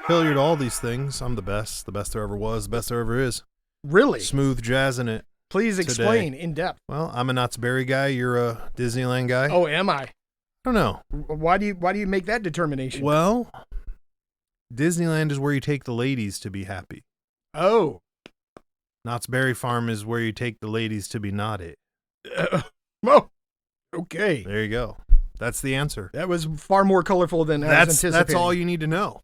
Failure to all these things. I'm the best there ever was, the best there ever is. Really? Smooth jazzing it. Please explain in depth. Well, I'm a Knott's Berry guy. You're a Disneyland guy. Oh, am I? I don't know. Why do you make that determination? Well, Disneyland is where you take the ladies to be happy. Oh. Knott's Berry Farm is where you take the ladies to be naughty. Oh, okay. There you go. That's the answer. That was far more colorful than I was anticipating. That's all you need to know.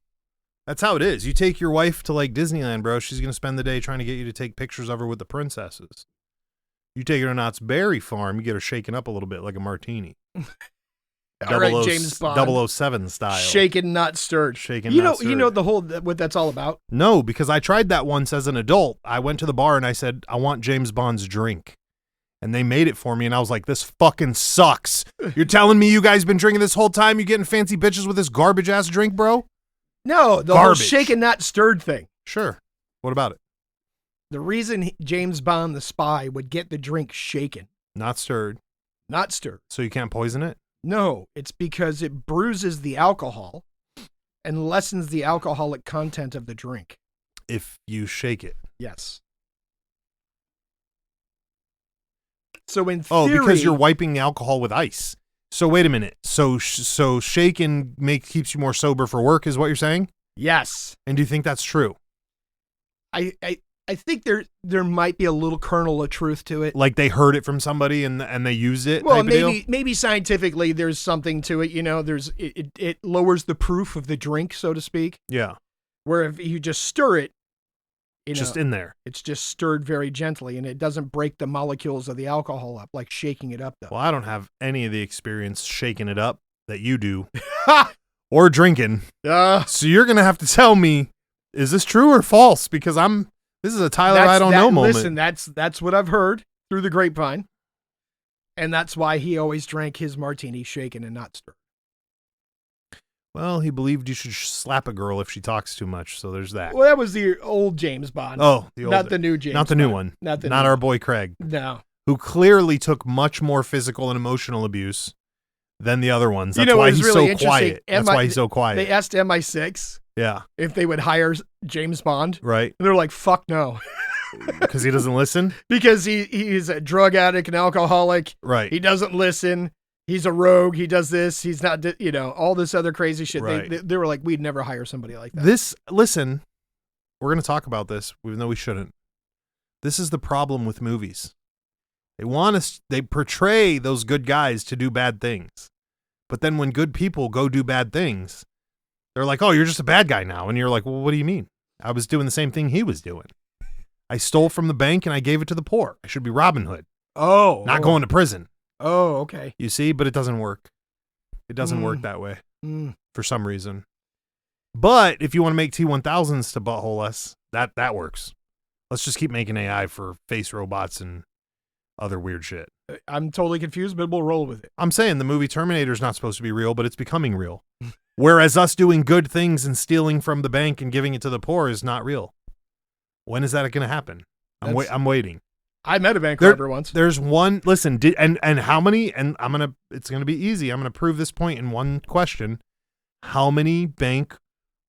That's how it is. You take your wife to like Disneyland, bro. She's going to spend the day trying to get you to take pictures of her with the princesses. You take her to Knott's Berry Farm, you get her shaken up a little bit like a martini. All right, James Bond. 007 style. Shaken, not stirred. Shaken, not stirred. You know the whole what that's all about? No, because I tried that once as an adult. I went to the bar and I said, I want James Bond's drink. And they made it for me, and I was like, this fucking sucks. You're telling me you guys been drinking this whole time? You getting fancy bitches with this garbage-ass drink, bro? No, the whole shaken, not stirred thing. Sure. What about it? The reason James Bond, the spy, would get the drink shaken. Not stirred. Not stirred. So you can't poison it? No, it's because it bruises the alcohol and lessens the alcoholic content of the drink. If you shake it. Yes. So in theory... Oh, because you're wiping the alcohol with ice. So wait a minute. So shaken keeps you more sober for work is what you're saying? Yes. And do you think that's true? I think there might be a little kernel of truth to it. Like they heard it from somebody and they used it? Well, maybe scientifically there's something to it. You know, it lowers the proof of the drink, so to speak. Yeah. Where if you just stir it, just in there. It's just stirred very gently, and it doesn't break the molecules of the alcohol up like shaking it up, though. Well, I don't have any of the experience shaking it up that you do or drinking. So you're going to have to tell me, is this true or false? Because this is a Tyler I don't know moment. Listen, that's what I've heard through the grapevine, and that's why he always drank his martini shaken and not stirred. Well, he believed you should slap a girl if she talks too much, so there's that. Well, that was the old James Bond. Oh, not the new James. Not the new one. Not our boy Craig. No. Who clearly took much more physical and emotional abuse than the other ones. That's why he's really so quiet. That's why he's so quiet. They asked MI6 if they would hire James Bond. Right. And they're like, fuck no. Because he doesn't listen? Because he's a drug addict and alcoholic. Right. He doesn't listen. He's a rogue. He does this. He's not, all this other crazy shit. Right. They were like, we'd never hire somebody like that. Listen, we're going to talk about this, even though we shouldn't. This is the problem with movies. They portray those good guys to do bad things. But then when good people go do bad things, they're like, oh, you're just a bad guy now. And you're like, well, what do you mean? I was doing the same thing he was doing. I stole from the bank and I gave it to the poor. I should be Robin Hood. Oh. Not going to prison. Oh, okay. You see, but it doesn't work. It doesn't work that way for some reason. But if you want to make T-1000s to butthole us, that works. Let's just keep making AI for face robots and other weird shit. I'm totally confused, but we'll roll with it. I'm saying the movie Terminator is not supposed to be real, but it's becoming real. Whereas us doing good things and stealing from the bank and giving it to the poor is not real. When is that going to happen? I'm waiting. I met a bank robber once. There's one. Listen, and how many? And it's gonna be easy. I'm gonna prove this point in one question. How many bank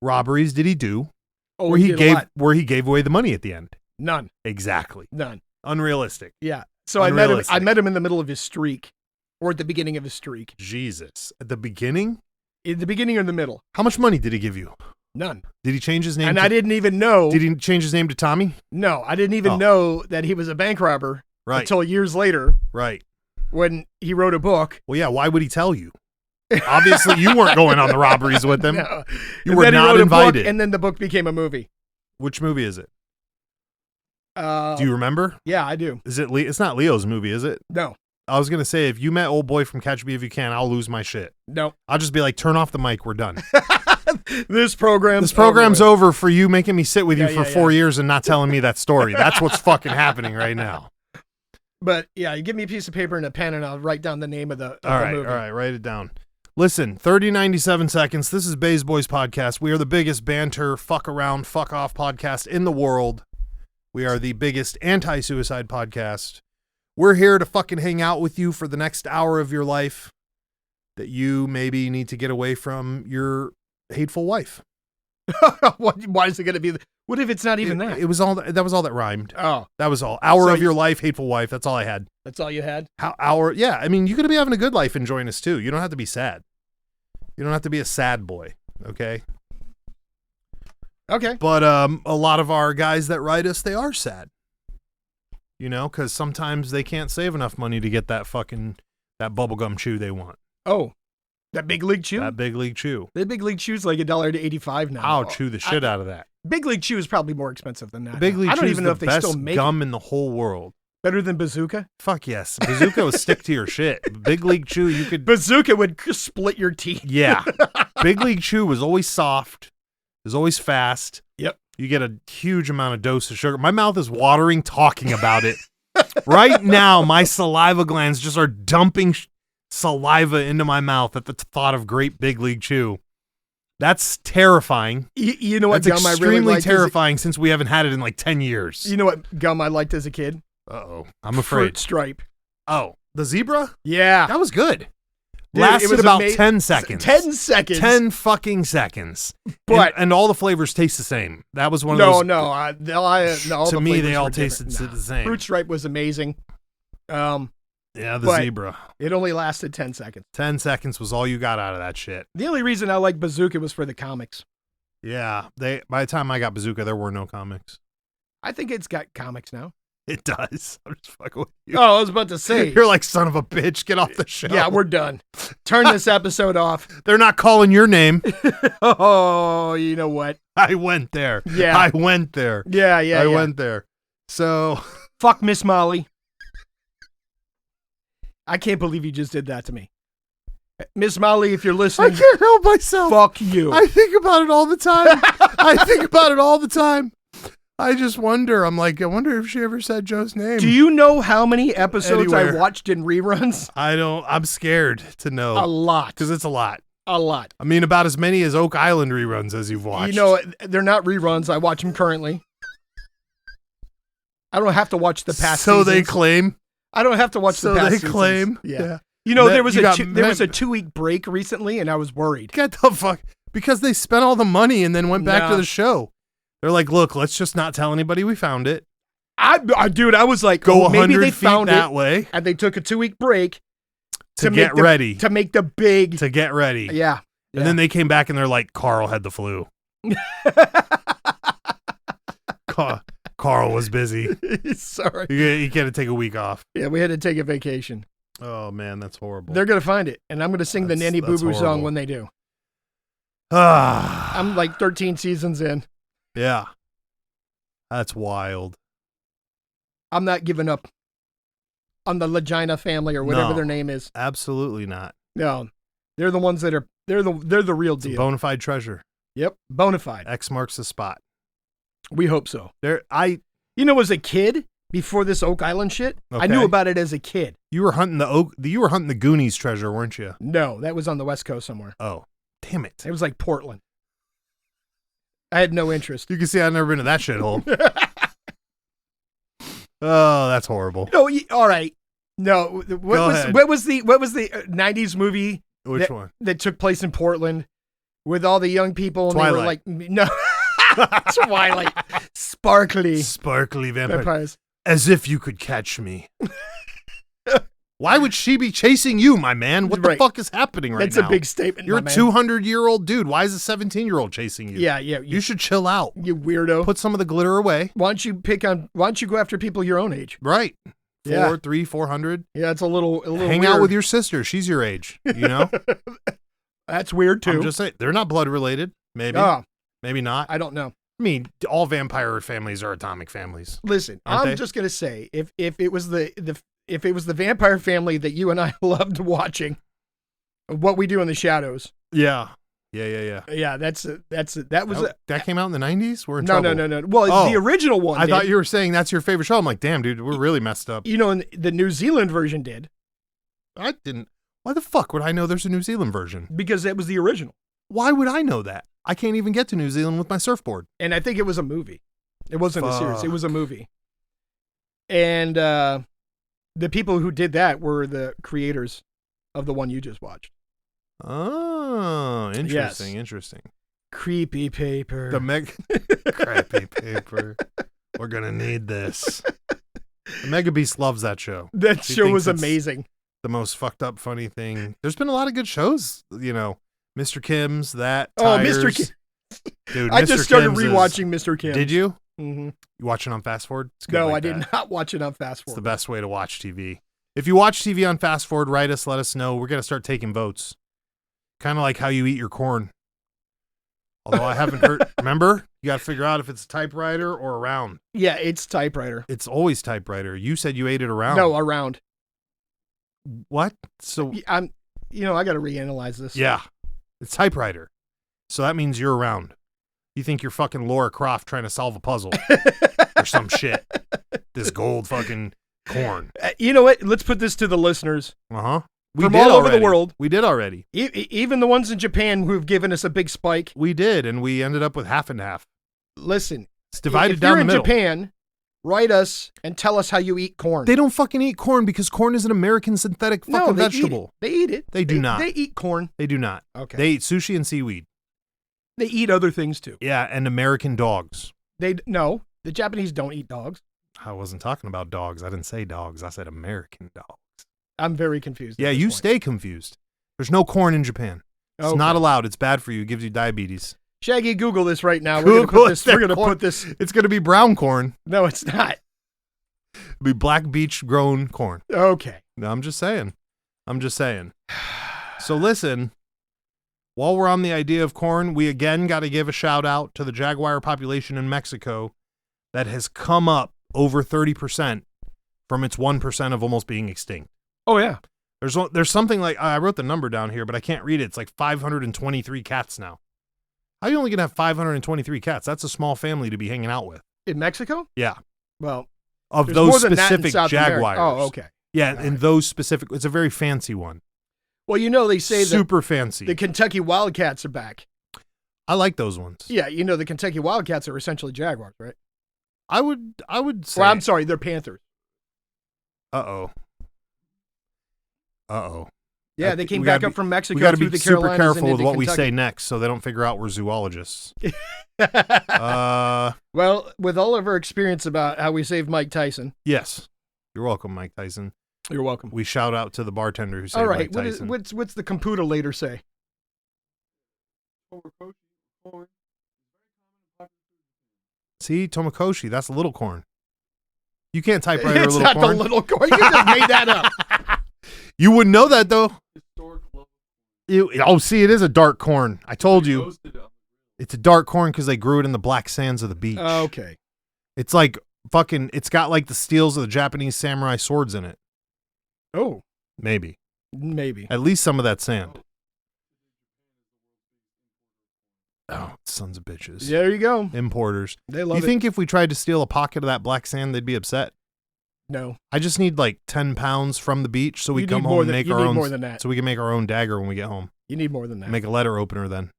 robberies did he do? Oh, where he gave away the money at the end? None. Exactly. None. Unrealistic. Yeah. So I met him in the middle of his streak, or at the beginning of his streak. Jesus. At the beginning? In the beginning or the middle? How much money did he give you? None. Did he change his name? And I didn't even know. Did he change his name to Tommy? No, I didn't even know that he was a bank robber until years later. Right. When he wrote a book. Well, yeah, why would he tell you? Obviously, you weren't going on the robberies with him. No. You were not invited. Book, and then the book became a movie. Which movie is it? Do you remember? Yeah, I do. Is it? It's not Leo's movie, is it? No. I was going to say, if you met old boy from Catch Me If You Can, I'll lose my shit. No. I'll just be like, turn off the mic. We're done. This program's over for you making me sit with you for 4 years and not telling me that story. That's what's fucking happening right now. But yeah, you give me a piece of paper and a pen and I'll write down the name of the movie. All right, write it down. Listen, 97 seconds. This is Baes Boyz Podcast. We are the biggest banter, fuck around, fuck off podcast in the world. We are the biggest anti-suicide podcast. We're here to fucking hang out with you for the next hour of your life that you maybe need to get away from your hateful wife. Why is it going to be? What if it's not even that? It was all that was all that rhymed. Oh, That was all. Hour So of your life, hateful wife. That's all I had. that's all you had? Hour. Yeah, I mean, you could be having a good life and join us too. You don't have to be sad. You don't have to be a sad boy. Okay. Okay. But a lot of our guys that write us, they are sad. You know, because sometimes they can't save enough money to get that bubblegum chew they want. Oh, that big league chew? That big league chew. The big league chew's like $1.85 now. I'll chew the shit out of that. Big league chew is probably more expensive than that. The big league I chew don't is even the know if they best still make gum in the whole world. Better than Bazooka? Fuck yes. Bazooka will stick to your shit. Big league chew, you could. Bazooka would split your teeth. Yeah. Big league chew was always soft. It was always fast. Yep. You get a huge amount of dose of sugar. My mouth is watering talking about it. Right now, my saliva glands just are dumping saliva into my mouth at the thought of great big league chew. That's terrifying. You know what That's gum I extremely really liked terrifying since we haven't had it in like 10 years. You know what gum I liked as a kid? Uh-oh. I'm afraid. Fruit Stripe. Oh, the zebra? Yeah. That was good. Dude, Lasted it was about 10 seconds. 10 seconds. 10 fucking seconds. But and all the flavors taste the same. That was one of those. no. To me, they all flavors were tasted different. the same. Fruit Stripe was amazing. Yeah, the but zebra. It only lasted 10 seconds. 10 seconds was all you got out of that shit. The only reason I like Bazooka was for the comics. Yeah, by the time I got Bazooka, there were no comics. I think it's got comics now. It does. I'm just fucking with you. Oh, I was about to say. You're like, son of a bitch, get off the show. Yeah, we're done. Turn this episode off. They're not calling your name. Oh, you know what? I went there. Yeah. I went there. Yeah. I went there. So. Fuck Miss Molly. I can't believe you just did that to me. Miss Molly, if you're I listening, can't help myself. fuck you. I think about it all the time. I just wonder. I'm like, I wonder if she ever said Joe's name. Do you know how many episodes Anywhere. I watched in reruns? I'm scared to know. A lot. Because it's a lot. A lot. I mean, about as many as Oak Island reruns as you've watched. You know, they're not reruns. I watch them currently. I don't have to watch the past So seasons. they claim. I don't have to watch So the past they seasons. claim. Yeah. You know, there was You got a 2-week break recently, and I was worried. Get the fuck. Because they spent all the money and then went back to the show. They're like, look, let's just not tell anybody we found it. Dude, I was like, Go 100 maybe they feet found that it, way. and they took a 2-week break To get ready. To make the big. To get ready. Yeah. And then they came back and they're like, Carl had the flu. Carl was busy. Sorry. You got to take a week off. Yeah, we had to take a vacation. Oh, man, that's horrible. They're going to find it, and I'm going to sing the Nanny Boo Boo song when they do. I'm like 13 seasons in. Yeah. That's wild. I'm not giving up on the Legina family or whatever their name is. Absolutely not. No. They're the ones that are they're the real It's a deal. bona fide treasure. Yep, bona fide. X marks the spot. We hope so. You As a kid, before this Oak Island shit, I knew about it as a kid. You were hunting the Goonies treasure, weren't you? No, that was on the West Coast somewhere. Oh, damn it. It was like Portland. I had no interest. You can see I've never been to that shithole. Oh, that's horrible. No, all right. No, what was the 90s movie? Which one? That took place in Portland with all the young people. And Twilight. They were like, no. Twilight. Sparkly vampires. As if you could catch me. Why would she be chasing you, my man? What the fuck is happening right now? That's a big statement. You're a 200-year-old dude. Why is a 17-year-old chasing you? Yeah. You should chill out. You weirdo. Put some of the glitter away. Why don't you go after people your own age? Right. Yeah. 400. Yeah, it's a little Hang weird. out with your sister. She's your age, you know? That's weird too. I'm just saying, they're not blood related. Maybe. Maybe not. I don't know. I mean, all vampire families are atomic families. Listen, I'm just gonna say, if it was the vampire family that you and I loved watching, What We Do in the Shadows. Yeah. Yeah, that came out in the 90s? We're in no, trouble. no. Well, the original one. I thought you were saying that's your favorite show. I'm like, damn, dude, we're really messed up. And the New Zealand version did. I didn't. Why the fuck would I know there's a New Zealand version? Because it was the original. Why would I know that? I can't even get to New Zealand with my surfboard. And I think it was a movie. It wasn't a series. It was a movie. And the people who did that were the creators of the one you just watched. Oh, interesting, Yes. interesting. creepy paper. Crappy paper. We're gonna need this. The Mega Beast loves that show. That She show was thinks it's amazing. the most fucked up funny thing. There's been a lot of good shows, you know. Mr. Kim's, that. Oh, Tigers. Mr. Kim. Dude, I Mr. just started Kim's rewatching Mr. Kim. Did you? Mm-hmm. You watching on fast forward? It's good No, like I did that. not watch it on Fast It's Forward. the best way to watch TV. If you watch TV on fast forward, write us, let us know. We're gonna start taking votes. Kind of like how you eat your corn. Although I haven't heard. Remember, you got to figure out if it's a typewriter or a round. Yeah, it's typewriter. It's always typewriter. You said you ate it around. No, around. What? So I got to reanalyze this. yeah, it's typewriter. So that means you're around. You think you're fucking Laura Croft trying to solve a puzzle or some shit. This gold fucking corn. You know what? Let's put this to the listeners. Uh-huh. From all over the world. We did already. Even the ones in Japan who've given us a big spike. We did, and we ended up with half and half. Listen. It's divided if down you're the in middle. Japan, write us and tell us how you eat corn. They don't fucking eat corn because corn is an American synthetic fucking vegetable. They eat it. They do not. They eat corn. They do not. Okay. They eat sushi and seaweed. They eat other things too. Yeah, and American dogs. No, the Japanese don't eat dogs. I wasn't talking about dogs. I didn't say dogs. I said American dogs. I'm very confused. Yeah, you stay confused. There's no corn in Japan. It's Okay. not allowed. It's bad for you. It gives you diabetes. Shaggy, Google this right now. Google We're gonna corn. put this. It's going to be brown corn. No, it's not. It'll be black beach grown corn. Okay. No, I'm just saying. So listen, while we're on the idea of corn, we again got to give a shout out to the jaguar population in Mexico that has come up over 30% from its 1% of almost being extinct. Oh yeah. There's something like, I wrote the number down here, but I can't read it. It's like 523 cats now. How are you only going to have 523 cats? That's a small family to be hanging out with. In Mexico? Yeah. Well, Of there's those more than that in specific South America. jaguars. Oh, okay. Yeah, All and right. those specific, it's a very fancy one. Well, they say that Super fancy. the Kentucky Wildcats are back. I like those ones. Yeah, the Kentucky Wildcats are essentially jaguars, right? I would say. Well, I'm sorry, they're panthers. Uh-oh. Yeah, they came We back gotta up from Mexico We got to through be the super Carolinas careful and with into what we say Kentucky. next so they don't figure out we're zoologists. Well, with all of our experience about how we saved Mike Tyson, Yes. You're welcome, Mike Tyson. you're welcome. We shout out to the bartender who saved All right, Mike Tyson. what's the computer later say? See, Tomokoshi, that's a little corn. You can't typewriter a It's little not corn. the little corn. You just made that up. You wouldn't know that, though. See, it is a dark corn. I told you. It's a dark corn because they grew it in the black sands of the beach. Okay. It's like fucking, it's got like the steels of the Japanese samurai swords in it. Oh, Maybe. maybe. At least some of that sand. Oh, sons of bitches. There you go. Importers. They love You it. think if we tried to steal a pocket of that black sand, they'd be upset? No. I just need like 10 pounds from the beach so we You come need home more and than- make you our need own. more than that. So we can make our own dagger when we get home. You need more than that. Make a letter opener then.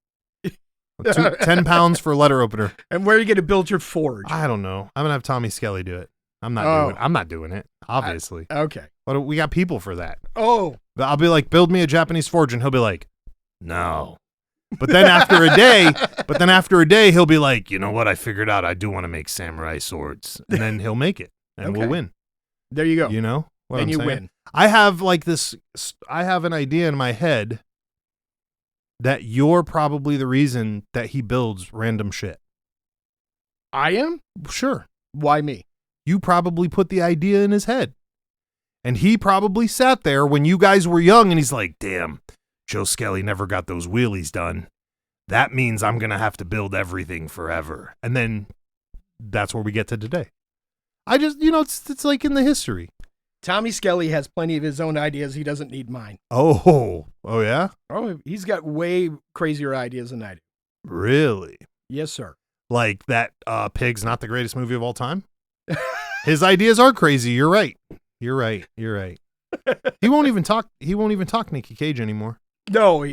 10 pounds for a letter opener. And where are you going to build your forge? I don't know. I'm gonna have Tommy Skelly do it. I'm not doing it. Obviously. Okay. But we got people for that. Oh. But I'll be like, build me a Japanese forge, and he'll be like, no. But then after a day, he'll be like, you know what? I figured out I do want to make samurai swords, and then he'll make it, and Okay. we'll win. There you go. You know what and I'm you saying? win. I have like this. I have an idea in my head that you're probably the reason that he builds random shit. I am? Sure. Why me? You probably put the idea in his head. And he probably sat there when you guys were young and he's like, damn, Joe Skelly never got those wheelies done. That means I'm going to have to build everything forever. And then that's where we get to today. I just, it's like in the history. Tommy Skelly has plenty of his own ideas. He doesn't need mine. Oh yeah? Oh, he's got way crazier ideas than I do. Really? Yes, sir. Like that Pig's not the greatest movie of all time? His ideas are crazy. You're right. You're right. He won't even talk Nicky Cage anymore. No.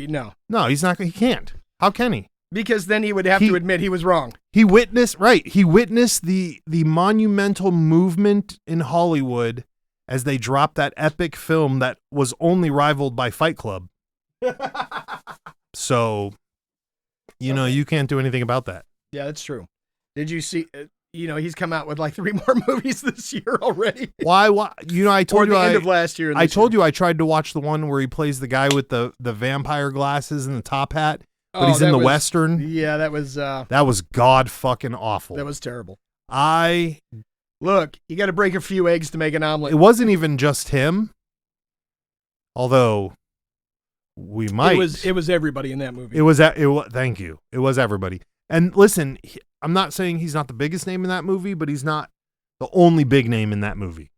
No, he's not. He can't. How can he? Because then he would have to admit he was wrong. He witnessed the monumental movement in Hollywood as they dropped that epic film that was only rivaled by Fight Club. So, You know, you can't do anything about that. Yeah, that's true. Did you see? He's come out with like 3 more movies this year already. Why? You know, I told you end of last year. I told you I tried to watch the one where he plays the guy with the vampire glasses and the top hat, but he's in the Western. Yeah, that was god fucking awful. That was terrible. Look, you got to break a few eggs to make an omelet. It wasn't even just him, although we might. It was everybody in that movie. It was. Thank you. It was everybody. And listen, I'm not saying he's not the biggest name in that movie, but he's not the only big name in that movie.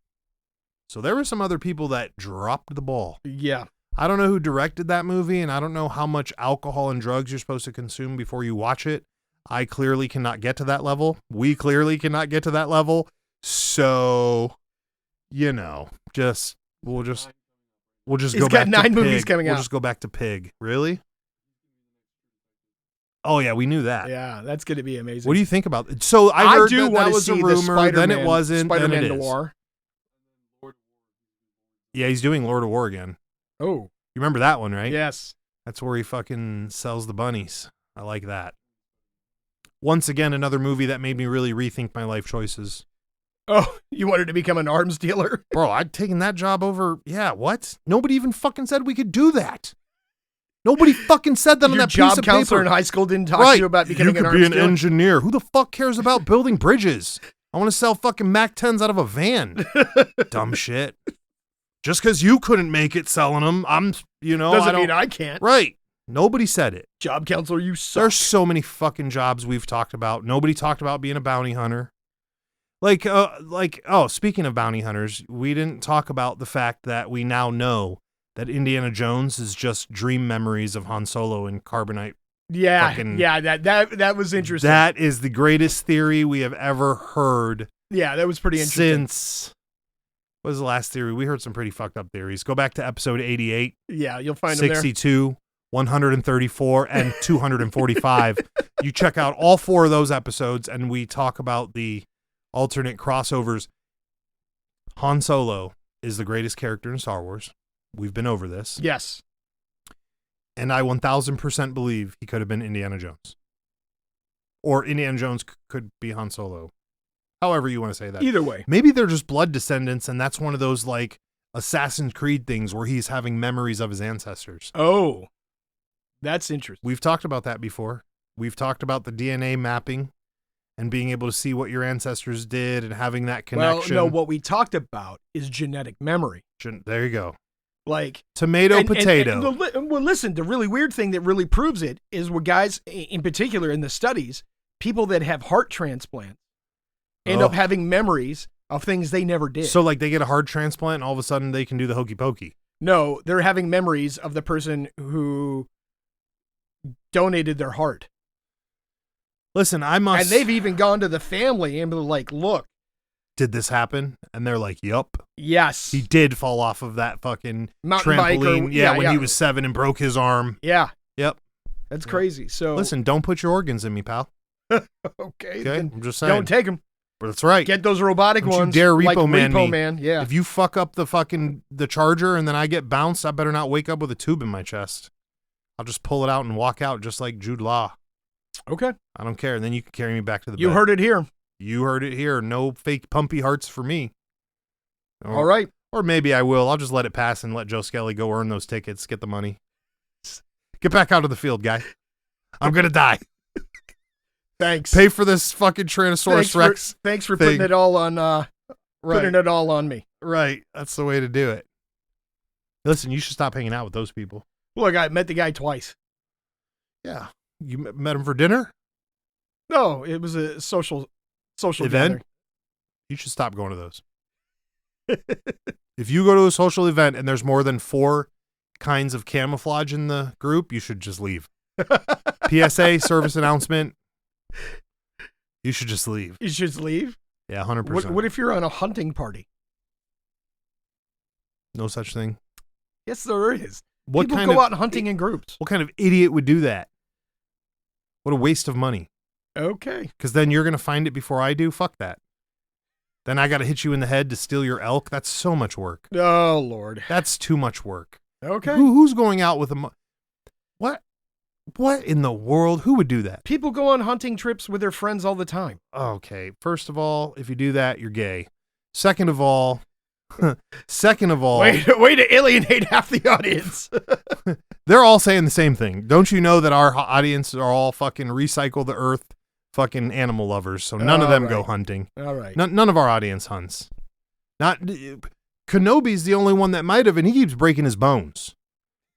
So there were some other people that dropped the ball. Yeah. I don't know who directed that movie, and I don't know how much alcohol and drugs you're supposed to consume before you watch it. I clearly cannot get to that level. We clearly cannot get to that level. So, we'll just go back to Pig. He's got 9 movies coming out. We'll just go back to Pig. Really? Oh yeah, we knew that. Yeah, that's going to be amazing. What do you think about it? So I heard that was a rumor, then it wasn't, then it is. Noir. Yeah, he's doing Lord of War again. Oh. You remember that one, right? Yes. That's where he fucking sells the bunnies. I like that. Once again, another movie that made me really rethink my life choices. Oh, you wanted to become an arms dealer? Bro, I'd taken that job over. Yeah, what? Nobody even fucking said we could do that. Nobody fucking said that on that piece of paper. Your job counselor in high school didn't talk to you about becoming an arms dealer? You could be an engineer. Who the fuck cares about building bridges? I want to sell fucking Mac 10s out of a van. Dumb shit. Just because you couldn't make it selling them, doesn't mean I can't. Right. Nobody said it. Job counselor, you suck. There's so many fucking jobs we've talked about. Nobody talked about being a bounty hunter. Speaking of bounty hunters, we didn't talk about the fact that we now know that Indiana Jones is just dream memories of Han Solo and carbonite. Yeah, that was interesting. That is the greatest theory we have ever heard. Yeah, that was pretty interesting. What was the last theory? We heard some pretty fucked up theories. Go back to episode 88. Yeah, you'll find them there. 62, 134, and 245. You check out all 4 of those episodes, and we talk about the alternate crossovers. Han Solo is the greatest character in Star Wars. We've been over this. Yes. And I 1000% believe he could have been Indiana Jones. Or Indiana Jones could be Han Solo. However you want to say that. Either way. Maybe they're just blood descendants, and that's one of those like Assassin's Creed things where he's having memories of his ancestors. Oh, that's interesting. We've talked about that before. We've talked about the DNA mapping and being able to see what your ancestors did and having that connection. Well, no, what we talked about is genetic memory. There you go. Like tomato, potato. Well, listen, the really weird thing that really proves it is what guys, in particular in the studies, people that have heart transplants end up having memories of things they never did. So like they get a heart transplant and all of a sudden they can do the hokey pokey. No, they're having memories of the person who donated their heart. Listen, And they've even gone to the family and been like, look. Did this happen? And they're like, yup. Yes. He did fall off of that fucking mountain trampoline. Bike when he was 7 and broke his arm. Yeah. Yep. That's crazy. So listen, don't put your organs in me, pal. Okay. I'm just saying. Don't take them. But that's right. Get those robotic don't ones. You dare Repo like Man Repo me. Man. Yeah. If you fuck up the charger and then I get bounced, I better not wake up with a tube in my chest. I'll just pull it out and walk out just like Jude Law. Okay. I don't care. And then you can carry me back to the bed. You heard it here. You heard it here. No fake pumpy hearts for me. All right. Or maybe I will. I'll just let it pass and let Joe Skelly go earn those tickets, get the money. Get back out of the field, guy. I'm going to die. Thanks. Pay for this fucking Tyrannosaurus Rex. Thanks for putting it all on putting it all on me. Right. That's the way to do it. Listen, you should stop hanging out with those people. Look, I met the guy twice. Yeah. You met him for dinner? No, it was a social event. Gathering. You should stop going to those. If you go to a social event and there's more than 4 kinds of camouflage in the group, you should just leave. PSA, service announcement. You should just leave. You should just leave? Yeah, 100%. What if you're on a hunting party? No such thing. Yes, there is. What People go out hunting in groups. What kind of idiot would do that? What a waste of money. Okay. Because then you're going to find it before I do? Fuck that. Then I got to hit you in the head to steal your elk? That's so much work. Oh, Lord. That's too much work. Okay. Who's going out with a... What? What in the world? Who would do that? People go on hunting trips with their friends all the time. Okay. First of all, if you do that, you're gay. Second of all, way to alienate half the audience. They're all saying the same thing. Don't you know that our audience are all fucking recycle the earth fucking animal lovers, so none of them go hunting. All right. None of our audience hunts. Not Kenobi's the only one that might have, and he keeps breaking his bones.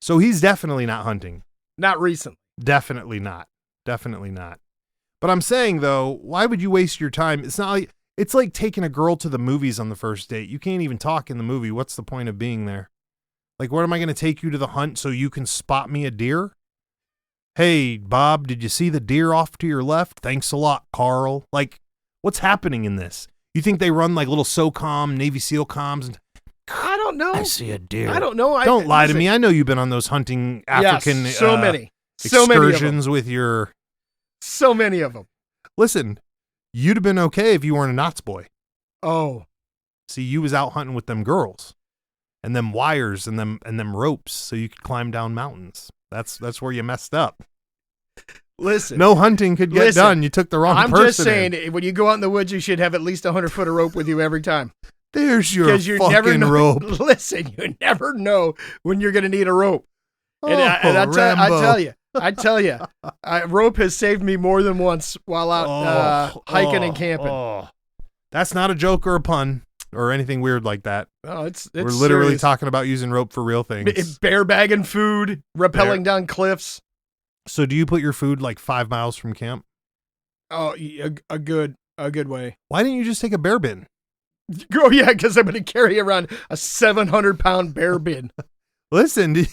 So he's definitely not hunting. Not recently. Definitely not. Definitely not. But I'm saying, though, why would you waste your time? It's like taking a girl to the movies on the first date. You can't even talk in the movie. What's the point of being there? Like, what am I going to take you to the hunt so you can spot me a deer? Hey, Bob, did you see the deer off to your left? Thanks a lot, Carl. Like, what's happening in this? You think they run like little SOCOM, Navy SEAL comms? I don't know. I see a deer. I don't know. Don't lie to me. I know you've been on those hunting African excursions with your... So many of them. Listen, you'd have been okay if you weren't a Knott's boy. Oh. See, you was out hunting with them girls and them wires and them ropes so you could climb down mountains. That's where you messed up. Listen. No hunting could get done. You took the wrong person. I'm just saying, when you go out in the woods, you should have at least 100-foot of rope with you every time. There's your fucking rope. Listen, you never know when you're going to need a rope. I tell you, rope has saved me more than once while out hiking and camping. That's not a joke or a pun or anything weird like that. Oh, it's We're literally serious. talking about using rope for real things. Bear bagging food, rappelling down cliffs. So do you put your food like 5 miles from camp? Oh, a good way. Why didn't you just take a bear bin? Oh, yeah, because I'm going to carry around a 700-pound bear bin. Listen,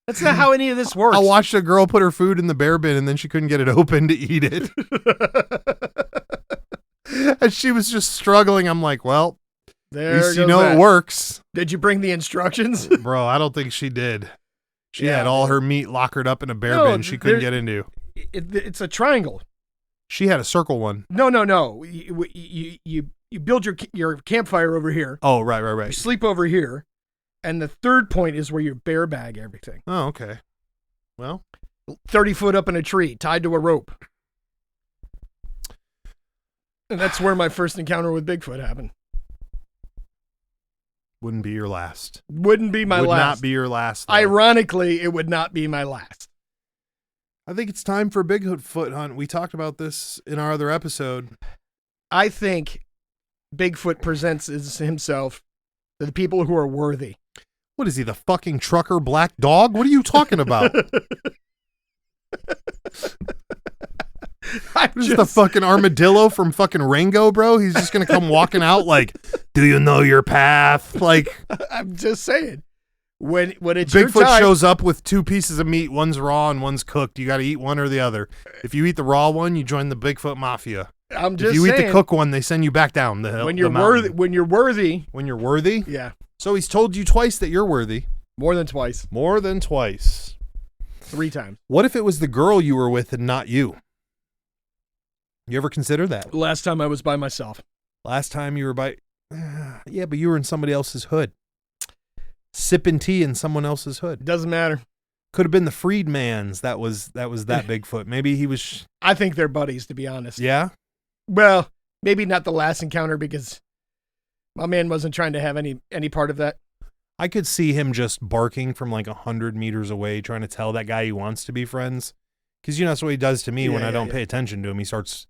that's not how any of this works. I watched a girl put her food in the bear bin and then she couldn't get it open to eat it. And she was just struggling. I'm like, well, at least you know it works. Did you bring the instructions? Bro, I don't think she did. She had all her meat lockered up in a bear bin she couldn't get into. It's a triangle. She had a circle one. No. You build your campfire over here. Oh, right. You sleep over here. And the third point is where you bear bag everything. Oh, okay. Well, 30 foot up in a tree, tied to a rope. And that's where my first encounter with Bigfoot happened. Wouldn't be your last. Wouldn't be my last. Would not be your last. Though. Ironically, it would not be my last. I think it's time for a Bigfoot hunt. We talked about this in our other episode. I think Bigfoot presents himself to the people who are worthy. What is he, the fucking trucker black dog? What are you talking about? This is the fucking armadillo from fucking Rango, bro. He's just going to come walking out like, do you know your path? Like, I'm just saying. When it's Bigfoot your time, shows up with 2 pieces of meat. One's raw and one's cooked. You got to eat one or the other. If you eat the raw one, you join the Bigfoot mafia. I'm just saying. If you eat saying, the cook one, they send you back down the hill. When you're worthy. When you're worthy. Yeah. So he's told you twice that you're worthy. More than twice. 3 times. What if it was the girl you were with and not you? You ever consider that? Last time I was by myself. Last time you were by... Yeah, but you were in somebody else's hood. Sipping tea in someone else's hood. Doesn't matter. Could have been the freedman's that was that Bigfoot. Maybe he was... I think they're buddies, to be honest. Yeah? Well, maybe not the last encounter because my man wasn't trying to have any part of that. I could see him just barking from like 100 meters away, trying to tell that guy he wants to be friends. Because, that's what he does to me when I don't pay attention to him. He starts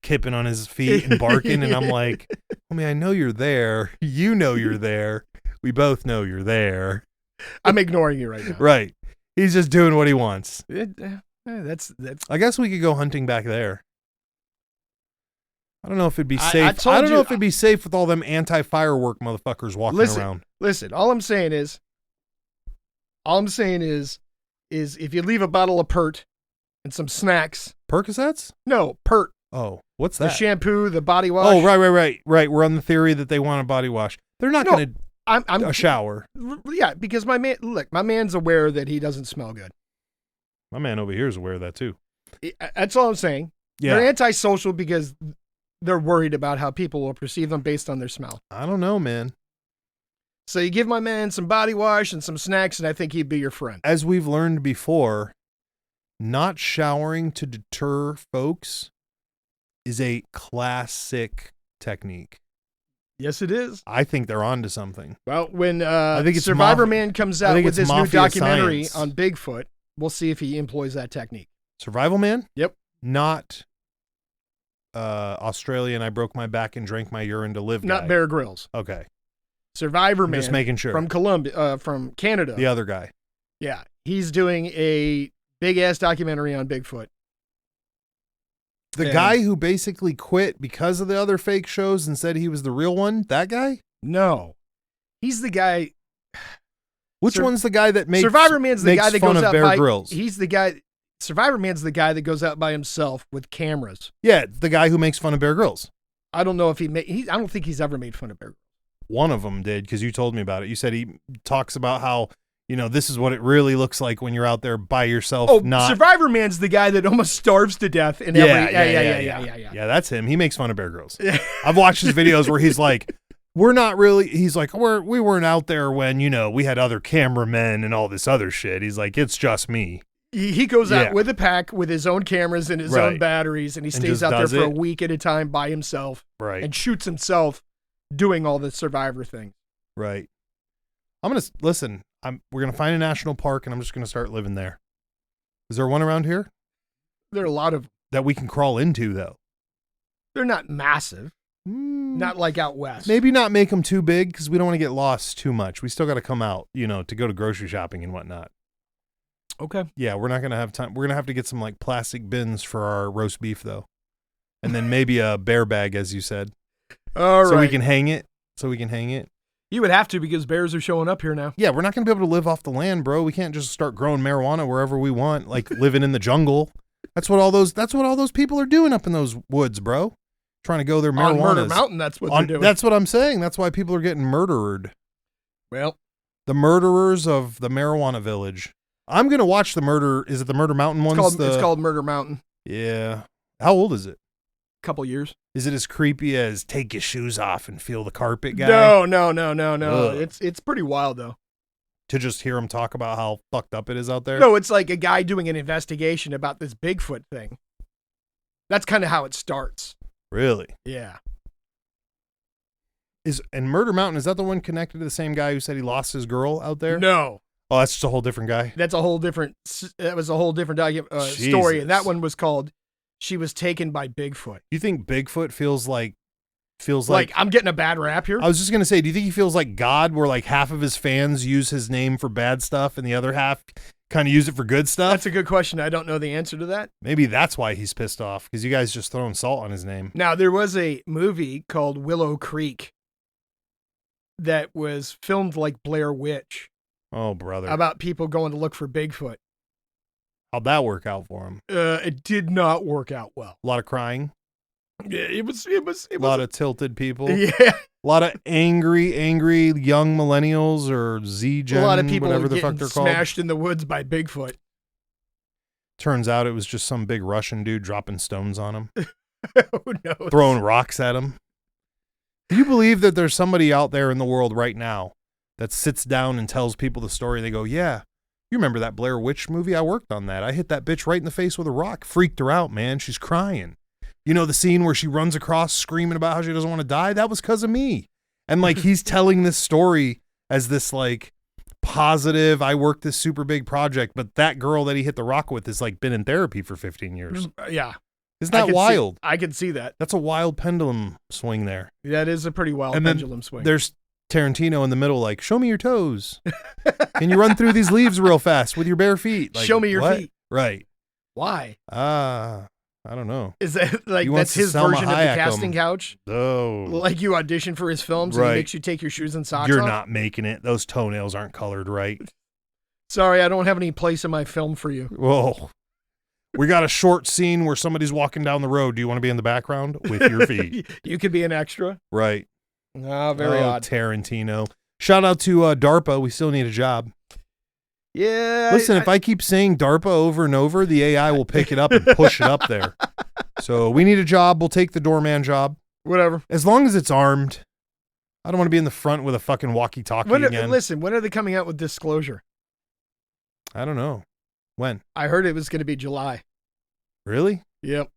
kipping on his feet and barking, and I'm like, I know you're there. You know you're there. We both know you're there. I'm ignoring you right now. Right. He's just doing what he wants. That's. I guess we could go hunting back there. I don't know if it'd be safe. I don't know if it'd be safe with all them anti-firework motherfuckers walking around. Listen, all I'm saying is if you leave a bottle of Pert and some snacks. Percocets? No, Pert. Oh, what's that? The shampoo, the body wash. Oh, right. We're on the theory that they want a body wash. They're not going to a shower. Yeah, because my man's aware that he doesn't smell good. My man over here is aware of that too. That's all I'm saying. Yeah. They're antisocial because they're worried about how people will perceive them based on their smell. I don't know, man. So you give my man some body wash and some snacks, and I think he'd be your friend. As we've learned before, not showering to deter folks is a classic technique. Yes, it is. I think they're onto something. Well, when think it's Survivor Man comes out with this new documentary science. on Bigfoot, we'll see if he employs that technique. Survival Man? Yep. Not Australian, I broke my back and drank my urine to live Not guy. Bear Grylls. Okay. Survivor Man. Just making sure. From Colombia, from Canada. The other guy. Yeah. He's doing a big-ass documentary on Bigfoot. The guy who basically quit because of the other fake shows and said he was the real one, that guy? No. He's the guy. Which one's the guy that makes Survivor Man's the guy that fun goes of out Bear by Grylls? He's the guy. Survivor Man's the guy that goes out by himself with cameras. Yeah, the guy who makes fun of Bear Grylls. I don't know if I don't think he's ever made fun of Bear Grylls. One of them did, because you told me about it. You said he talks about how, this is what it really looks like when you're out there by yourself. Survivor Man's the guy that almost starves to death in every. Yeah. That's him. He makes fun of Bear Grylls. I've watched his videos where he's like, he's like, we weren't out there when, we had other cameramen and all this other shit. He's like, it's just me. He goes out with a pack with his own cameras and his own batteries, and he stays out there for a week at a time by himself and shoots himself doing all the Survivor things. Right. I'm going to listen. We're going to find a national park, and I'm just going to start living there. Is there one around here? There are a lot of that we can crawl into, though. They're not massive. Not like out west. Maybe not make them too big, because we don't want to get lost too much. We still got to come out, to go to grocery shopping and whatnot. Okay. Yeah, we're not going to have time. We're going to have to get some like plastic bins for our roast beef, though. And then maybe a bear bag, as you said. All right. So we can hang it. You would have to, because bears are showing up here now. Yeah, we're not going to be able to live off the land, bro. We can't just start growing marijuana wherever we want, like living in the jungle. That's what all those people are doing up in those woods, bro. Trying to go their marijuana. On Murder Mountain, that's what they're doing. That's what I'm saying. That's why people are getting murdered. Well, the murderers of the marijuana village. I'm going to watch the Murder. Is it the Murder Mountain one? It's called Murder Mountain. Yeah. How old is it? Couple years. Is it as creepy as take your shoes off and feel the carpet guy? No. Ugh. It's pretty wild, though. To just hear him talk about how fucked up it is out there? No, it's like a guy doing an investigation about this Bigfoot thing. That's kind of how it starts. Really? Yeah. And Murder Mountain, is that the one connected to the same guy who said he lost his girl out there? No. Oh, that's just a whole different guy? That was a whole different story. And that one was called She Was Taken by Bigfoot. You think Bigfoot feels like I'm getting a bad rap here? I was just going to say, do you think he feels like God, where like half of his fans use his name for bad stuff and the other half kind of use it for good stuff? That's a good question. I don't know the answer to that. Maybe that's why he's pissed off, because you guys just throwing salt on his name. Now, there was a movie called Willow Creek that was filmed like Blair Witch. Oh, brother. About people going to look for Bigfoot. How'd that work out for him? It did not work out well. A lot of crying? Yeah, it was a lot of tilted people. Yeah. A lot of angry young millennials or Z-Gen, a lot of people whatever the fuck they're called. Smashed in the woods by Bigfoot. Turns out it was just some big Russian dude dropping stones on him. Who knows? Throwing rocks at him. Do you believe that there's somebody out there in the world right now that sits down and tells people the story? They go, yeah, you remember that Blair Witch movie? I worked on that. I hit that bitch right in the face with a rock. Freaked her out, man. She's crying. You know the scene where she runs across screaming about how she doesn't want to die? That was because of me. And like he's telling this story as this like positive, I worked this super big project, but that girl that he hit the rock with has like been in therapy for 15 years. Yeah. Isn't that wild? I can see that. That's a wild pendulum swing there. That is a pretty wild pendulum swing. There's Tarantino in the middle like, show me your toes. Can you run through these leaves real fast with your bare feet? Like, show me your feet. Right. Why? I don't know. Is that like that's his version of the casting couch? Oh. Like you audition for his films and he makes you take your shoes and socks off? You're not making it. Those toenails aren't colored right. Sorry, I don't have any place in my film for you. Whoa. We got a short scene where somebody's walking down the road. Do you want to be in the background with your feet? You could be an extra. Right. Very odd. Tarantino. Shout out to DARPA. We still need a job. Yeah. Listen, if I keep saying DARPA over and over, the AI will pick it up and push it up there. So we need a job. We'll take the doorman job. Whatever. As long as it's armed. I don't want to be in the front with a fucking walkie-talkie again. Listen, when are they coming out with Disclosure? I don't know. When? I heard it was going to be July. Really? Yep.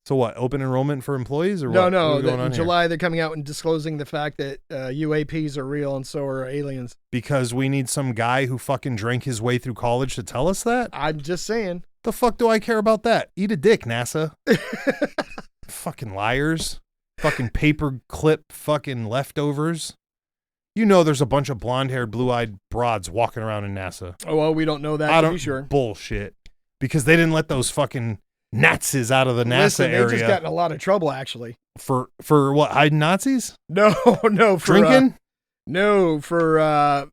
So what? Open enrollment for employees or No, what? no. What are going on In here? July, they're coming out and disclosing the fact that UAPs are real and so are aliens. Because we need some guy who fucking drank his way through college to tell us that? I'm just saying. The fuck do I care about that? Eat a dick, NASA. Fucking liars. Fucking paper clip fucking leftovers. You know there's a bunch of blonde-haired, blue-eyed broads walking around in NASA. Oh, well, we don't know that to be sure. Bullshit. Because they didn't let those fucking Nazis out of the NASA Listen, area. they just got in a lot of trouble, actually. For what? Hiding Nazis? No, for Drinking? For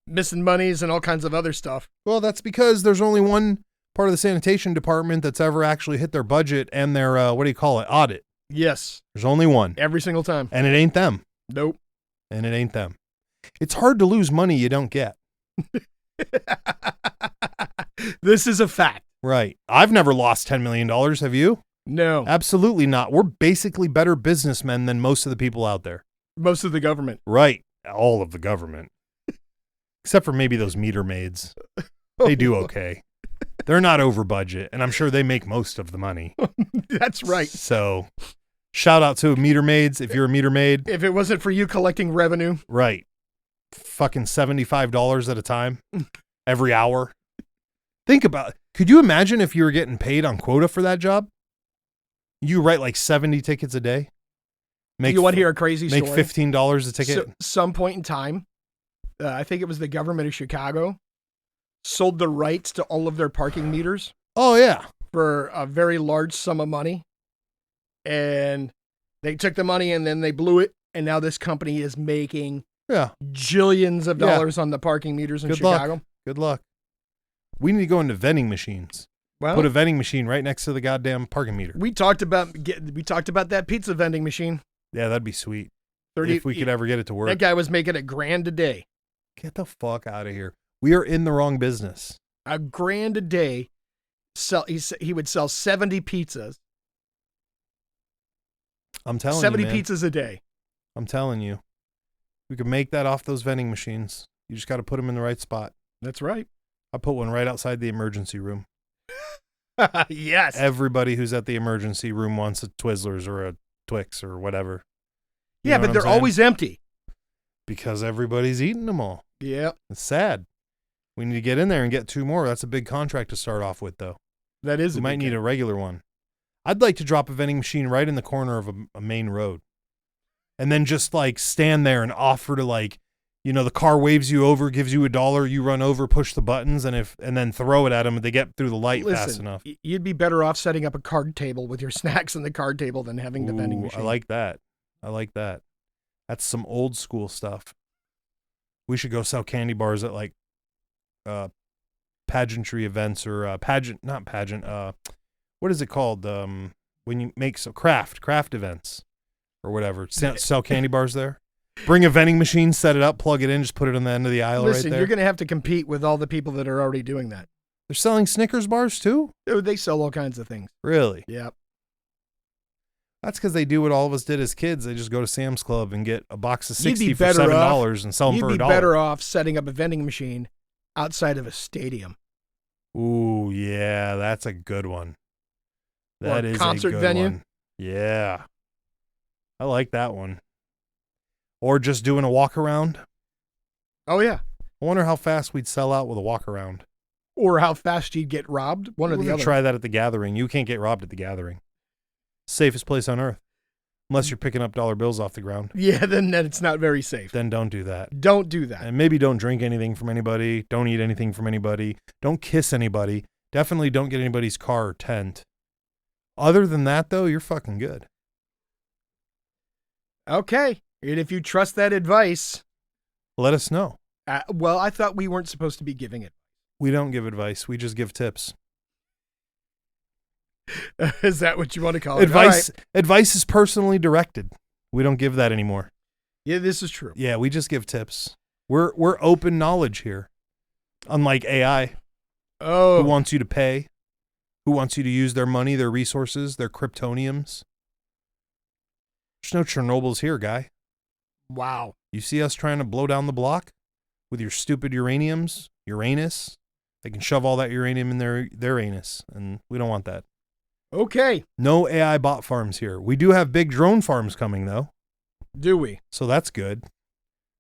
missing monies and all kinds of other stuff. Well, that's because there's only one part of the sanitation department that's ever actually hit their budget and their, audit. Yes. There's only one. Every single time. And it ain't them. Nope. And it ain't them. It's hard to lose money you don't get. This is a fact. Right. I've never lost $10 million. Have you? No. Absolutely not. We're basically better businessmen than most of the people out there. Most of the government. Right. All of the government. Except for maybe those meter maids. They do okay. They're not over budget, and I'm sure they make most of the money. That's right. So, shout out to meter maids if you're a meter maid. If it wasn't for you collecting revenue. Right. Fucking $75 at a time. Every hour. Think about it. Could you imagine if you were getting paid on quota for that job? You write like 70 tickets a day. You want to hear a crazy story? Make $15 a ticket. So, some point in time, I think it was the government of Chicago, sold the rights to all of their parking meters. Oh, yeah. For a very large sum of money. And they took the money and then they blew it. And now this company is making jillions of dollars on the parking meters in Chicago. Good luck. We need to go into vending machines. Well, put a vending machine right next to the goddamn parking meter. We talked about that pizza vending machine. Yeah, that'd be sweet. If we could ever get it to work. That guy was making $1,000 a day. Get the fuck out of here. We are in the wrong business. $1,000 a day. He would sell 70 pizzas. I'm telling you, 70 man. pizzas a day. I'm telling you. We could make that off those vending machines. You just got to put them in the right spot. That's right. I put one right outside the emergency room. Yes. Everybody who's at the emergency room wants a Twizzlers or a Twix or whatever. Yeah, but they're always empty. Because everybody's eating them all. Yeah. It's sad. We need to get in there and get 2 more. That's a big contract to start off with, though. That is. We might need a regular one. I'd like to drop a vending machine right in the corner of a main road. And then just like stand there and offer to the car waves you over, gives you $1, you run over, push the buttons, and then throw it at them. They get through the light fast enough. You'd be better off setting up a card table with your snacks on the card table than having the vending machine. I like that. That's some old school stuff. We should go sell candy bars at like pageantry events or not pageant. What is it called? When you make craft events or whatever. Sell candy bars there. Bring a vending machine, set it up, plug it in, just put it on the end of the aisle right there. Listen, you're going to have to compete with all the people that are already doing that. They're selling Snickers bars too? They sell all kinds of things. Really? Yep. That's because they do what all of us did as kids. They just go to Sam's Club and get a box of 60 for $7 and sell them for $1. You'd be better off setting up a vending machine outside of a stadium. Ooh, yeah, that's a good one. That is a concert good venue. one. Yeah. I like that one. Or just doing a walk around. Oh, yeah. I wonder how fast we'd sell out with a walk around. Or how fast you'd get robbed. One or the other. Try that at the gathering. You can't get robbed at the gathering. Safest place on earth. Unless you're picking up dollar bills off the ground. Yeah, then it's not very safe. Then don't do that. Don't do that. And maybe don't drink anything from anybody. Don't eat anything from anybody. Don't kiss anybody. Definitely don't get anybody's car or tent. Other than that, though, you're fucking good. Okay. And if you trust that advice, let us know. Well, I thought we weren't supposed to be giving it. We don't give advice. We just give tips. Is that what you want to call it? Advice is personally directed. We don't give that anymore. Yeah, this is true. Yeah, we just give tips. We're open knowledge here. Unlike AI. Oh. Who wants you to pay? Who wants you to use their money, their resources, their kryptoniums? There's no Chernobyls here, guy. Wow. You see us trying to blow down the block with your stupid uraniums, Uranus, They can shove all that uranium in their anus, and we don't want that. Okay. No AI bot farms here. We do have big drone farms coming, though. Do we? So that's good.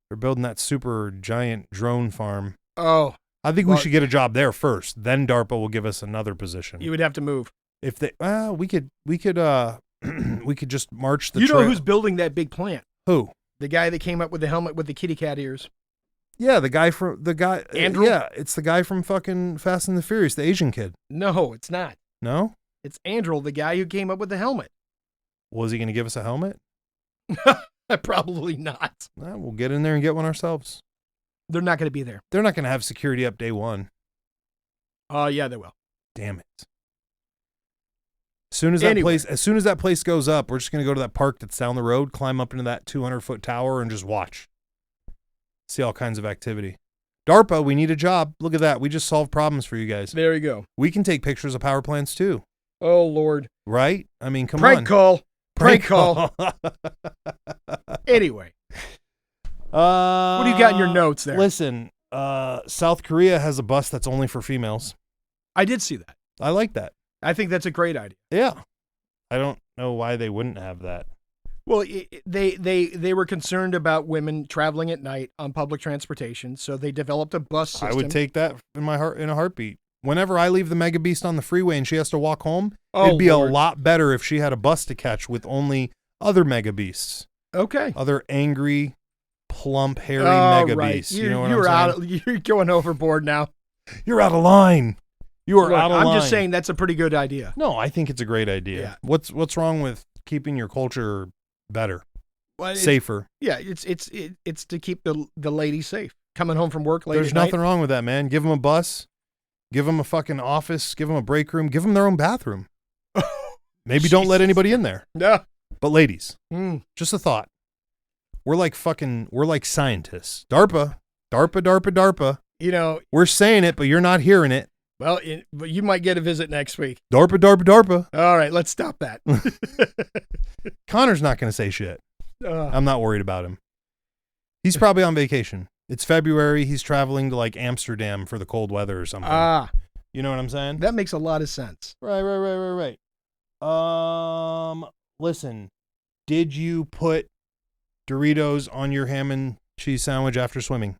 They're building that super giant drone farm. Oh. I think we should get a job there first. Then DARPA will give us another position. You would have to move. If they, we could we could just march the. You know who's building that big plant? Who? The guy that came up with the helmet with the kitty cat ears. Yeah, Andrew? Yeah, it's the guy from fucking Fast and the Furious, the Asian kid. No, it's not. No? It's Andrew, the guy who came up with the helmet. Was he going to give us a helmet? Probably not. We'll get in there and get one ourselves. They're not going to be there. They're not going to have security up day one. Yeah, they will. Damn it. As soon as that place goes up, we're just going to go to that park that's down the road, climb up into that 200-foot tower and just watch. See all kinds of activity. DARPA, we need a job. Look at that. We just solved problems for you guys. There you go. We can take pictures of power plants too. Oh, Lord. Right? I mean, come Prank on. Call. Prank call. Anyway. What do you got in your notes there? Listen, South Korea has a bus that's only for females. I did see that. I like that. I think that's a great idea. Yeah. I don't know why they wouldn't have that. Well, they were concerned about women traveling at night on public transportation, so they developed a bus system. I would take that in a heartbeat. Whenever I leave the Mega Beast on the freeway and she has to walk home, it'd be Lord. a lot better if she had a bus to catch with only other Mega Beasts. Okay. Other angry, plump, hairy Mega Beasts. You know what I'm saying? You're going overboard now. You're out of line. You are out of line. I'm just saying that's a pretty good idea. No, I think it's a great idea. Yeah. What's wrong with keeping your culture better, safer? It's to keep the ladies safe. Coming home from work late. There's nothing wrong with that, man. Give them a bus, give them a fucking office, give them a break room, give them their own bathroom. Maybe don't let anybody in there. No. But ladies, just a thought. We're like scientists. DARPA. You know, we're saying it, but you're not hearing it. Well, but you might get a visit next week. DARPA. All right, let's stop that. Connor's not going to say shit. I'm not worried about him. He's probably on vacation. It's February. He's traveling to like Amsterdam for the cold weather or something. You know what I'm saying? That makes a lot of sense. Right. Listen, did you put Doritos on your ham and cheese sandwich after swimming?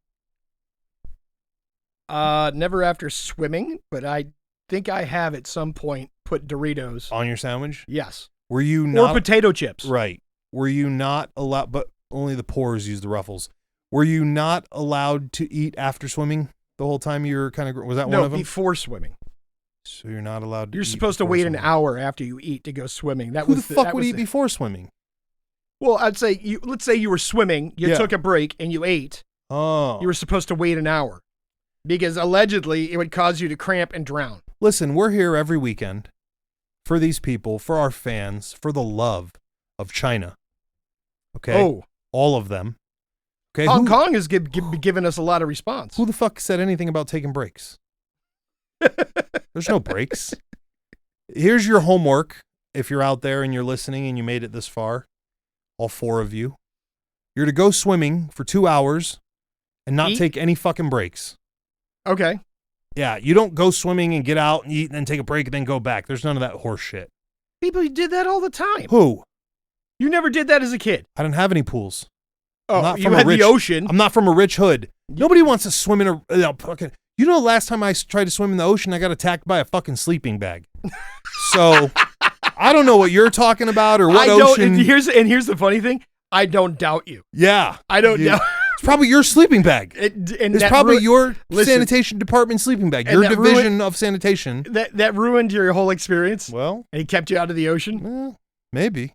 Never after swimming, but I think I have at some point put Doritos on your sandwich. Yes. Were you not? Or potato chips. Right. Were you not allowed? But only the poors use the Ruffles. Were you not allowed to eat after swimming the whole time you were kind of? Was that one of them? No, before swimming. So you're not allowed to. You're supposed to wait an hour after you eat to go swimming. Who the fuck would eat before swimming? Well, I'd say let's say you were swimming, you took a break and you ate. Oh. You were supposed to wait an hour because allegedly it would cause you to cramp and drown. Listen, we're here every weekend for these people, for our fans, for the love of China. Okay. Oh. All of them. Okay. Hong Kong has given us a lot of response. Who the fuck said anything about taking breaks? There's no breaks. Here's your homework. If you're out there and you're listening and you made it this far, all four of you, you're to go swimming for 2 hours and not take any fucking breaks. Okay. Yeah, you don't go swimming and get out and eat and then take a break and then go back. There's none of that horse shit. People did that all the time. Who? You never did that as a kid. I didn't have any pools. Oh, you had the ocean. I'm not from a rich hood. Nobody wants to swim in a fucking. You know, last time I tried to swim in the ocean, I got attacked by a fucking sleeping bag. So I don't know what you're talking about or what ocean. Here's the funny thing. I don't doubt you. Yeah, I don't doubt. It's probably your sleeping bag. It's probably your sanitation department sleeping bag. Your division of sanitation. That ruined your whole experience. Well, and it kept you out of the ocean. Well, maybe.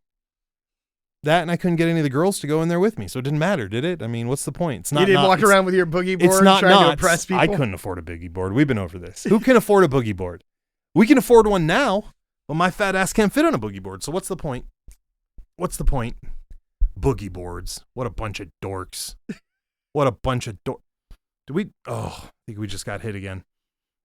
That and I couldn't get any of the girls to go in there with me, so it didn't matter, did it? I mean, what's the point? It's not. You didn't walk around with your boogie board. It's not trying to impress people. I couldn't afford a boogie board. We've been over this. Who can afford a boogie board? We can afford one now, but my fat ass can't fit on a boogie board. So what's the point? What's the point? Boogie boards. What a bunch of dorks. What a bunch of dorks. I think we just got hit again.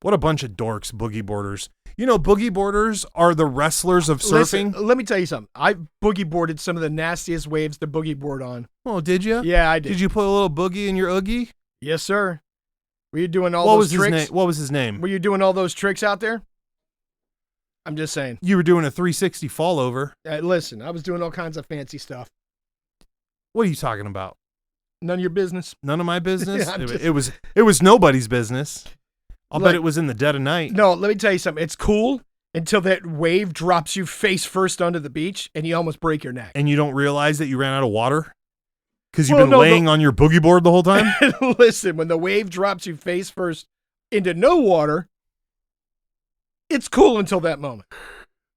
What a bunch of dorks, boogie boarders. You know, boogie boarders are the wrestlers of surfing. Listen, let me tell you something. I boogie boarded some of the nastiest waves to boogie board on. Oh, did you? Yeah, I did. Did you put a little boogie in your oogie? Yes, sir. Were you doing all those tricks? What was his name? Were you doing all those tricks out there? I'm just saying. You were doing a 360 fall over. Listen, I was doing all kinds of fancy stuff. What are you talking about? None of your business. None of my business? Yeah, it was nobody's business. I'll bet it was in the dead of night. No, let me tell you something. It's cool until that wave drops you face first onto the beach and you almost break your neck. And you don't realize that you ran out of water? Because you've been laying on your boogie board the whole time? Listen, when the wave drops you face first into no water, it's cool until that moment.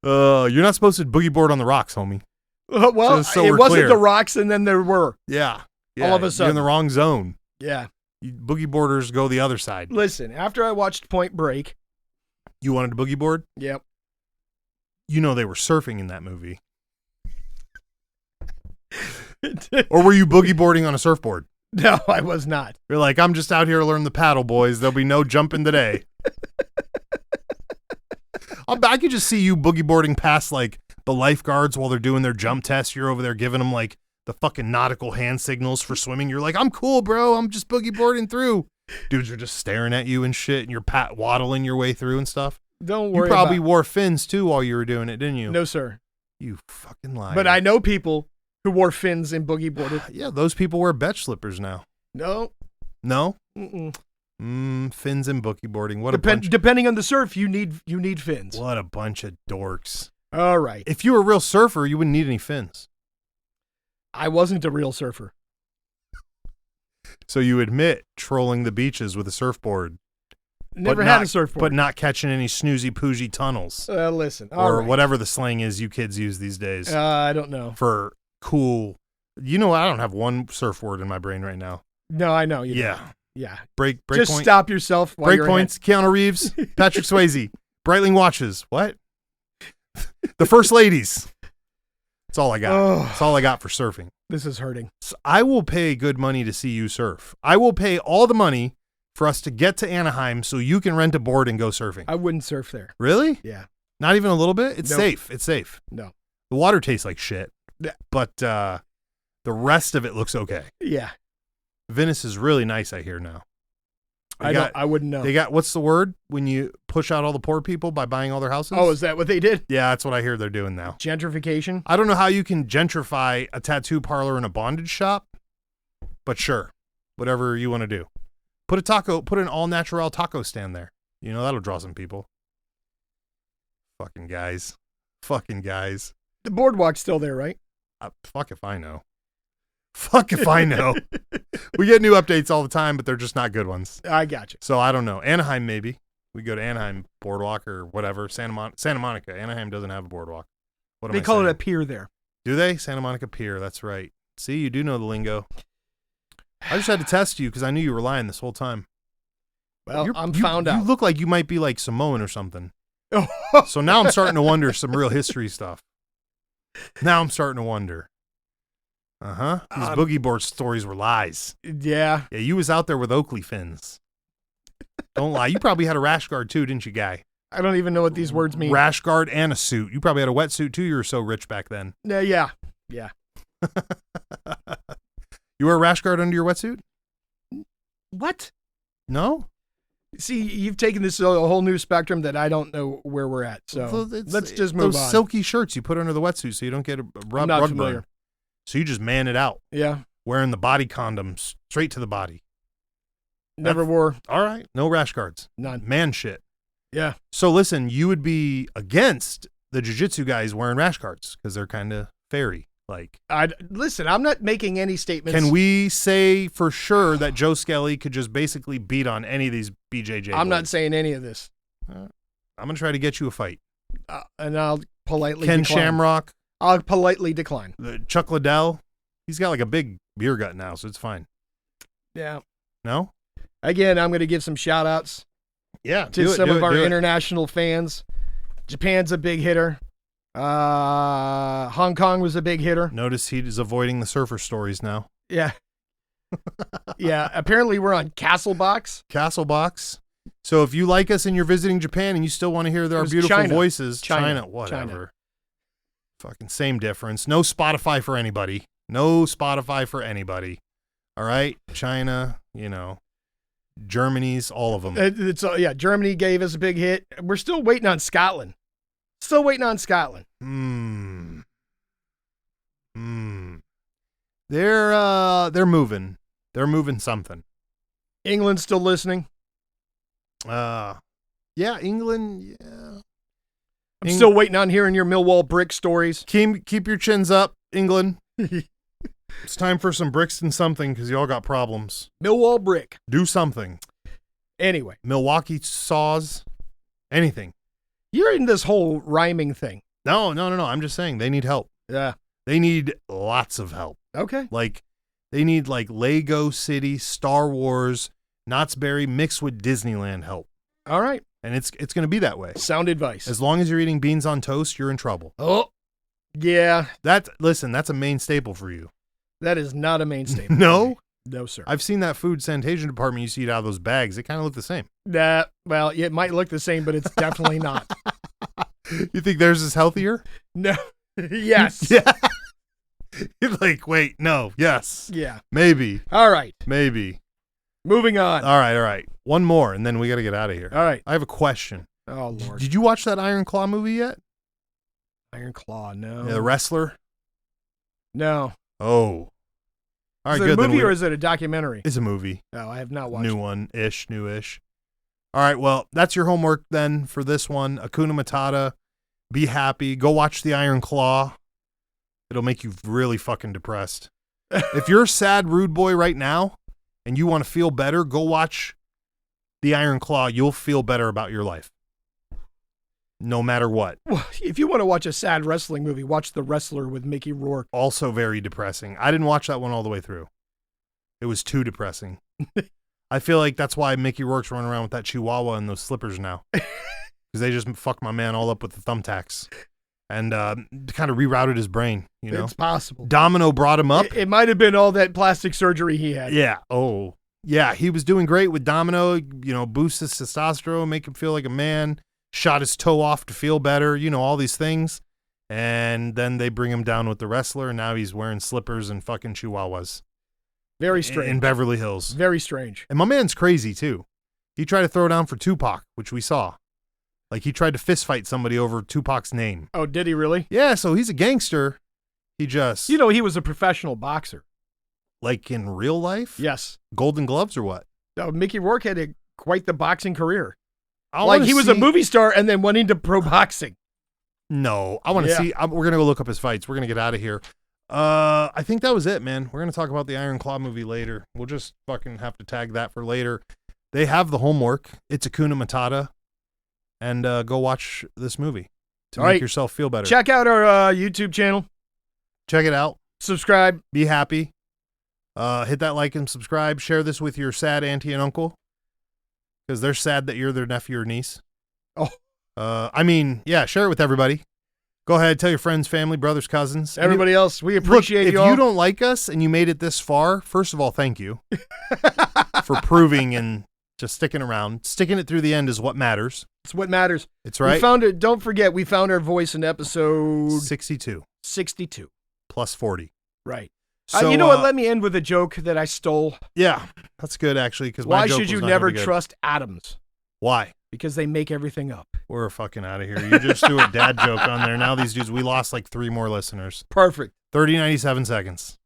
You're not supposed to boogie board on the rocks, homie. Well, so it wasn't clear. the rocks, and then there were. Yeah. All of a sudden. You're in the wrong zone. Yeah. Boogie boarders go the other side. Listen, after I watched Point Break. You wanted to boogie board? Yep. You know they were surfing in that movie. Or were you boogie boarding on a surfboard? No, I was not. You're like, I'm just out here to learn the paddle, boys. There'll be no jumping today. I could just see you boogie boarding past like the lifeguards while they're doing their jump test. You're over there giving them like the fucking nautical hand signals for swimming. You're like, I'm cool, bro. I'm just boogie boarding through. Dudes are just staring at you and shit, and you're waddling your way through and stuff. Don't worry. You probably wore fins too while you were doing it, didn't you? No, sir. You fucking liar. But I know people who wore fins and boogie boarded. Yeah, those people wear betch slippers now. No. No? Mm-mm. Fins and boogie boarding. Depending on the surf, you need fins. What a bunch of dorks. All right. If you were a real surfer, you wouldn't need any fins. I wasn't a real surfer. So you admit trolling the beaches with a surfboard. Never had a surfboard. But not catching any snoozy poojy tunnels. Listen. Or whatever the slang is you kids use these days. I don't know. For cool. You know, I don't have one surf word in my brain right now. No, I know. Yeah. Don't. Yeah. Break Just point. stop yourself. While break points. Keanu Reeves. Patrick Swayze. Breitling watches. What? The First Ladies. That's all I got. Oh, That's all I got for surfing. This is hurting. So I will pay good money to see you surf. I will pay all the money for us to get to Anaheim so you can rent a board and go surfing. I wouldn't surf there. Really? Yeah. Not even a little bit? It's Nope. safe. It's safe. No. The water tastes like shit. Yeah. But the rest of it looks okay. Yeah. Venice is really nice, I hear now. I wouldn't know. They got, what's the word when you push out all the poor people by buying all their houses? Oh, is that what they did? Yeah, that's what I hear they're doing now. Gentrification? I don't know how you can gentrify a tattoo parlor and a bondage shop, but sure, whatever you want to do. Put an all natural taco stand there. You know, that'll draw some people. Fucking guys. The boardwalk's still there, right? Fuck if I know. Fuck if I know. We get new updates all the time, but they're just not good ones. I got you. So I don't know. Anaheim, maybe. We go to Anaheim Boardwalk or whatever. Santa Monica. Anaheim doesn't have a boardwalk. They call it a pier there. Do they? Santa Monica Pier. That's right. See, you do know the lingo. I just had to test you because I knew you were lying this whole time. Well, I'm found out. You look like you might be like Samoan or something. So now I'm starting to wonder some real history stuff. Now I'm starting to wonder. Uh-huh. These boogie board stories were lies. Yeah. Yeah, you was out there with Oakley fins. Don't lie. You probably had a rash guard too, didn't you, guy? I don't even know what these words mean. Rash guard and a suit. You probably had a wetsuit too. You were so rich back then. Yeah. You wear a rash guard under your wetsuit? What? No? See, you've taken this a whole new spectrum that I don't know where we're at. So let's just move on. Those silky shirts you put under the wetsuit so you don't get a rug burn. So you just man it out. Yeah. Wearing the body condoms straight to the body. Never wore. All right. No rash guards. None. Man shit. Yeah. So listen, you would be against the jiu-jitsu guys wearing rash guards because they're kind of fairy. Like, listen, I'm not making any statements. Can we say for sure that Joe Skelly could just basically beat on any of these BJJ I'm boys? not saying any of this. I'm going to try to get you a fight. And I'll politely Ken decline. Shamrock. I'll politely decline. Chuck Liddell. He's got like a big beer gut now, so it's fine. Yeah. No? Again, I'm going to give some shout outs. Yeah, to some of our international fans. Japan's a big hitter. Hong Kong was a big hitter. Notice he is avoiding the surfer stories now. Yeah. Yeah. Apparently we're on Castbox. So if you like us and you're visiting Japan and you still want to hear our beautiful voices, China, whatever. China. Fucking same difference. No Spotify for anybody. All right? China, Germany's, all of them. Germany gave us a big hit. We're still waiting on Scotland. Still waiting on Scotland. They're moving. They're moving something. England's still listening. Yeah, England. Yeah. I'm still waiting on hearing your Millwall brick stories. Keep your chins up, England. It's time for some bricks and something because y'all got problems. Millwall brick. Do something. Anyway. Milwaukee saws. Anything. You're in this whole rhyming thing. No. I'm just saying they need help. Yeah. They need lots of help. Okay. Like, they need like Lego City, Star Wars, Knott's Berry mixed with Disneyland help. All right. And it's going to be that way. Sound advice. As long as you're eating beans on toast, you're in trouble. Oh, yeah. That's a main staple for you. That is not a main staple. No? No, sir. I've seen that food sanitation department used to eat out of those bags. They kind of look the same. Well, it might look the same, but it's definitely not. You think theirs is healthier? No. Yes. Yeah. You're like, wait, no, yes. Yeah. Maybe. All right. Maybe. Moving on. All right. One more, and then we got to get out of here. All right. I have a question. Oh, Lord. Did you watch that Iron Claw movie yet? Iron Claw, no. Yeah, the wrestler? No. Oh. All right, is it good. a movie or is it a documentary? It's a movie. No, I have not watched New one-ish, newish. All right, well, that's your homework then for this one. Hakuna Matata. Be happy. Go watch the Iron Claw. It'll make you really fucking depressed. If you're a sad, rude boy right now and you want to feel better, go watch the Iron Claw. You'll feel better about your life. No matter what. Well, if you want to watch a sad wrestling movie, watch The Wrestler with Mickey Rourke. Also very depressing. I didn't watch that one all the way through. It was too depressing. I feel like that's why Mickey Rourke's running around with that chihuahua and those slippers now. Because they just fucked my man all up with the thumbtacks. And kind of rerouted his brain, you know? It's possible. Domino brought him up. It might have been all that plastic surgery he had. Yeah. Oh, yeah. He was doing great with Domino, you know, boost his testosterone, make him feel like a man, shot his toe off to feel better, you know, all these things. And then they bring him down with the wrestler, and now he's wearing slippers and fucking chihuahuas. Very strange. In Beverly Hills. Very strange. And my man's crazy, too. He tried to throw down for Tupac, which we saw. Like, he tried to fist fight somebody over Tupac's name. Oh, did he really? Yeah, so he's a gangster. He just... You know, he was a professional boxer. Like in real life? Yes. Golden Gloves or what? No, Mickey Rourke had quite the boxing career. Like, he was a movie star and then went into pro boxing. No, I want to see... we're going to go look up his fights. We're going to get out of here. I think that was it, man. We're going to talk about the Iron Claw movie later. We'll just fucking have to tag that for later. They have the homework. It's Hakuna Matata. And go watch this movie to make yourself feel better. Check out our YouTube channel. Check it out. Subscribe. Be happy. Hit that like and subscribe. Share this with your sad auntie and uncle because they're sad that you're their nephew or niece. Oh. Share it with everybody. Go ahead. Tell your friends, family, brothers, cousins. Everybody else. We appreciate you all. If you don't like us and you made it this far, first of all, thank you for proving and just sticking around. Sticking it through the end is what matters. It's what matters. It's right. We found it. Don't forget, we found our voice in episode 62. 62. Plus 40. Right. So, you know what? Let me end with a joke that I stole. Yeah, that's good, actually. Because why should you never trust atoms? Why? Because they make everything up. We're fucking out of here. You just threw a dad joke on there. Now these dudes, we lost like 3 more listeners. Perfect. 30, 97 seconds.